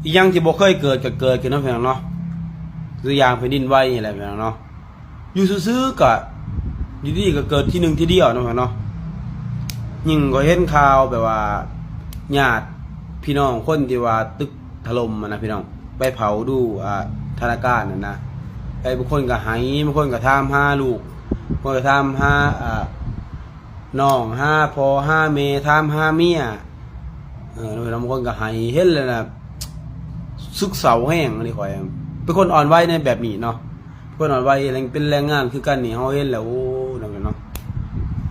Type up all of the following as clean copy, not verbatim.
อีกอย่างที่บ่เคยเกิดก็เกิดขึ้นเนาะพี่น้องเนาะคืออย่างแผ่นดินไหวนี่แหละพี่น้องเนาะอยู่ซื่อๆก็อยู่ดีก็เกิดที่หนึ่งที่เดียวเนาะพี่น้องเนาะยิ่งก็เห็นข่าวแบบว่าญาติพี่น้องคนที่ว่าตึกถล่มนะพี่น้องไปเผาดูธนาคารนั่นนะไปบางคนก็หายบางคนก็ถามหาลูกบางคนก็ถามหาน้องหาพ่อหาแม่ถามหาเมียบางคนก็หายเห็นเลยนะซึกเศร้าแห้งอันนี้ข่อยเป็นคนอ่อนไหวในแบบนี้เนาะคนอ่อนไหวเป็นแรงงานคือกันนี่เฮาเห็นแล้วโอ้นั่นเนาะ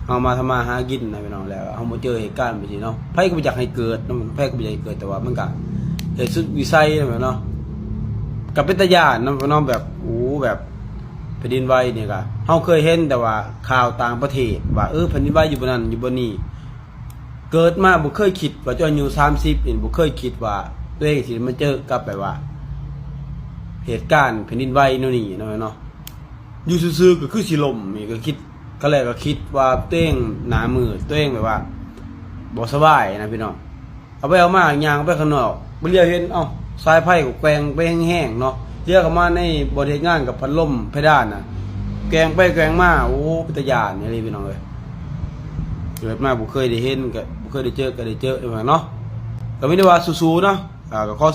เฮามาทำมาหากินนะพี่น้องแล้วเฮาบ่เจอเหตุการณ์แบบนี้เนาะไผก็บ่อยากให้เกิดไผก็บ่อยากให้เกิดแต่ว่ามันก็เหตุสุดวิสัยเนาะกับเป็นตาญาณเนาะน้องแบบโอ้แบบแผ่นดินไหวเนี่ยก็เฮาเคยเห็นแต่ว่าข่าวต่างประเทศว่าแผ่นดินไหวอยู่บนนั้นอยู่บนนี้เกิดมาบ่เคยคิดว่าจะอายุ30นี่บ่เคยคิดว่าตัวเองสิมาเจอกับแบบว่าเหตุการณ์แผ่นดินไหวโน่นนี่เนาะอยู่ซื่อๆก็คือสิล่มนี่ก็คิดก็เลยก็คิดว่าตัวเองหน้ามืดตัวเองแบบว่าบ่สบายนะพี่น้องเอาไปเอามาย่างไปข้างนอกบ่เรียกเห็นสายไฟก็แกว่งไปแห้งๆเนาะเรียกเข้ามาในบ่เฮ็ดงานกับพัดลมเพดานน่ะแกว่งไปแกว่งมาโอ้เป็นตาย้านนี่พี่น้องเอ้ยเกิดมาบ่เคยได้เห็นก็บ่เคยได้เจอก็ได้เจอเนาะก็มีแต่ว่าสู้ๆเนาะก็ขอ